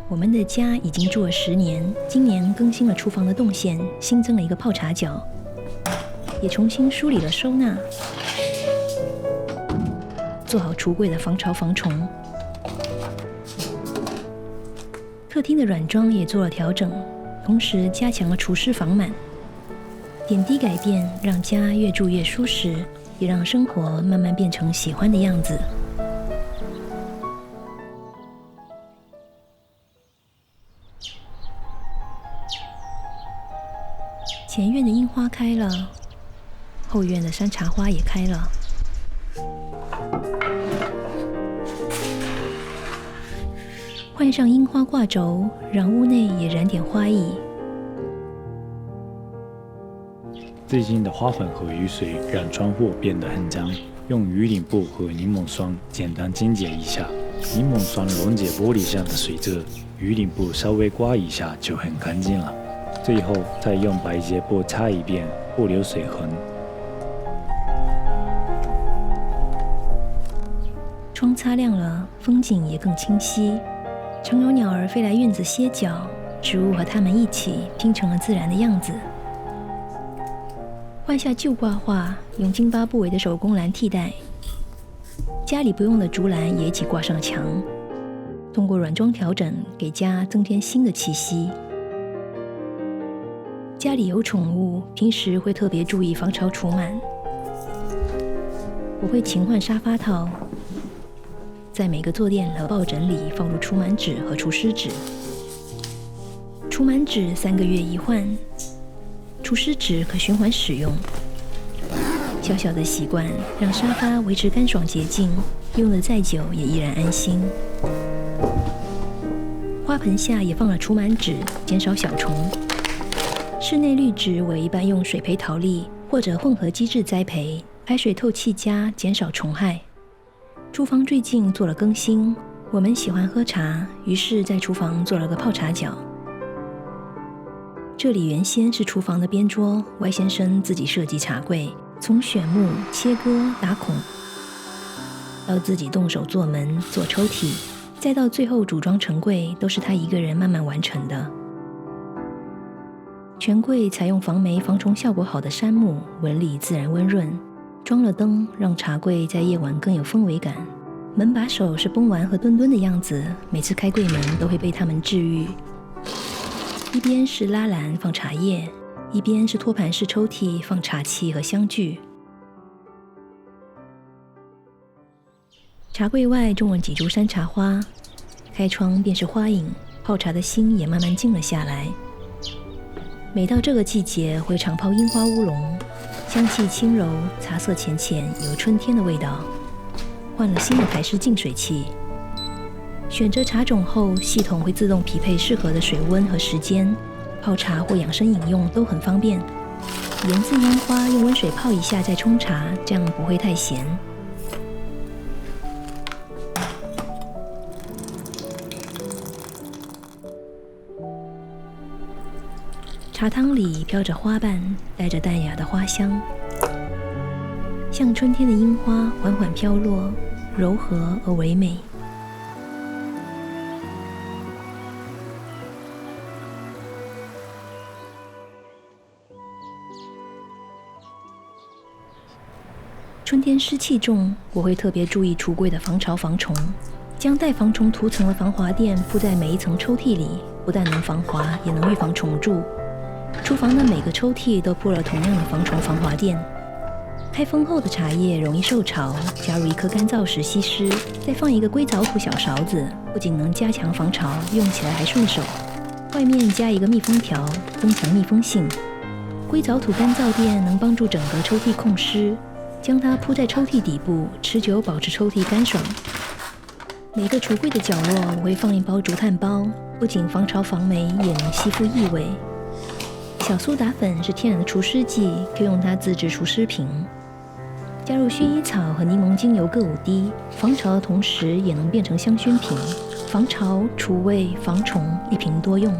我们的家已经住了10年，今年更新了厨房的动线，新增了一个泡茶角，也重新梳理了收纳，做好橱柜的防潮防虫。客厅的软装也做了调整，同时加强了厨师房满。点滴改变让家越住越舒适，也让生活慢慢变成喜欢的样子。前院的樱花开了，后院的山茶花也开了。换上樱花挂轴，让屋内也染点花意。最近的花粉和雨水让窗户变得很脏，用鱼鳞布和柠檬霜简单清洁一下。柠檬霜溶解玻璃上的水渍，鱼鳞布稍微刮一下就很干净了。最后再用白洁布擦一遍，不留水痕。窗擦亮了，风景也更清晰。常有鸟儿飞来院子歇脚，植物和它们一起拼成了自然的样子。换下旧挂画，用金巴布韦的手工篮替代。家里不用的竹篮也一起挂上墙，通过软装调整，给家增添新的气息。家里有宠物，平时会特别注意防潮除螨。我会勤换沙发套，在每个坐垫和抱枕里放入除螨纸和除湿纸。除螨纸3个月一换，除湿纸可循环使用。小小的习惯让沙发维持干爽洁净，用得再久也依然安心。花盆下也放了除螨纸，减少小虫。室内绿植我一般用水培陶粒或者混合基质栽培，排水透气佳，减少虫害。厨房最近做了更新，我们喜欢喝茶，于是在厨房做了个泡茶角。这里原先是厨房的边桌，Y先生自己设计茶柜，从选木、切割、打孔，到自己动手做门、做抽屉，再到最后组装成柜，都是他一个人慢慢完成的。全柜采用防霉防虫效果好的杉木，纹理自然温润。装了灯，让茶柜在夜晚更有氛围感。门把手是崩丸和墩墩的样子，每次开柜门都会被他们治愈。一边是拉篮放茶叶，一边是托盘式抽屉放茶器和香具。茶柜外种了几株山茶花，开窗便是花影，泡茶的心也慢慢静了下来。每到这个季节会常泡樱花乌龙，香气轻柔，茶色浅浅，有春天的味道。换了新的台式净水器，选择茶种后，系统会自动匹配适合的水温和时间，泡茶或养生饮用都很方便。盐渍樱花用温水泡一下再冲茶，这样不会太咸。茶汤里飘着花瓣，带着淡雅的花香，像春天的樱花缓缓飘落，柔和而唯美。春天湿气重，我会特别注意橱柜的防潮防虫，将带防虫涂层的防滑垫铺在每一层抽屉里，不但能防滑，也能预防虫蛀。厨房的每个抽屉都铺了同样的防虫防滑垫。开封后的茶叶容易受潮，加入一颗干燥石吸湿，再放一个硅藻土小勺子，不仅能加强防潮，用起来还顺手。外面加一个密封条，增强密封性。硅藻土干燥垫能帮助整个抽屉控湿，将它铺在抽屉底部，持久保持抽屉干爽。每个橱柜的角落我会放一包竹炭包，不仅防潮防霉，也能吸附异味。小苏打粉是天然的除湿剂，可以用它自制除湿瓶。加入薰衣草和柠檬精油各5滴，防潮的同时也能变成香薰瓶，防潮、除味、防虫，一瓶多用。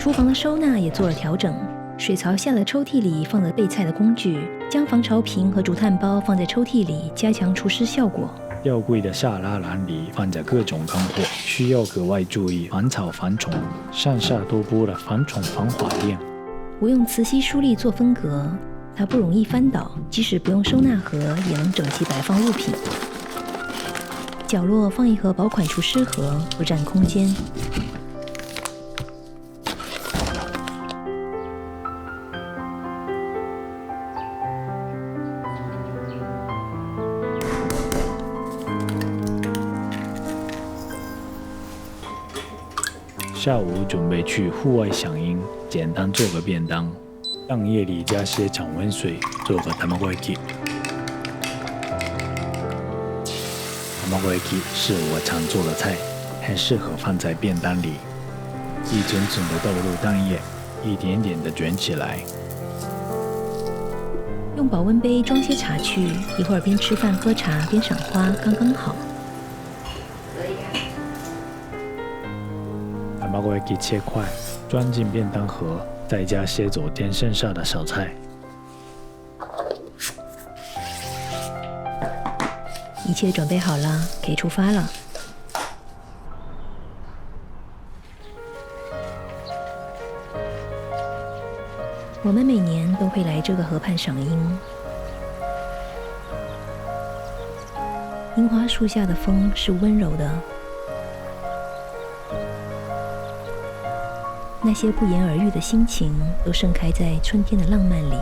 厨房的收纳也做了调整，水槽下的抽屉里放了备菜的工具，将防潮瓶和竹炭包放在抽屉里，加强除湿效果。吊柜的下拉篮里放着各种干货，需要格外注意防草防虫。上下都铺了防虫防滑垫。我用磁吸梳砾做分隔，它不容易翻倒，即使不用收纳盒也能整齐摆放物品。角落放一盒薄款除湿盒，不占空间。下午准备去户外响应，简单做个便当。让夜里加些常温水，做个卵焼き。卵焼き是我常做的菜，很适合放在便当里。一整整的豆乳蛋液，一点点的卷起来。用保温杯装些茶去，一会儿边吃饭喝茶边赏花，刚刚好。卵焼き切块，装进便当盒，再加些昨天剩下的小菜。一切准备好了，可以出发了。我们每年都会来这个河畔赏樱。樱花树下的风是温柔的。那些不言而喻的心情，都盛开在春天的浪漫里。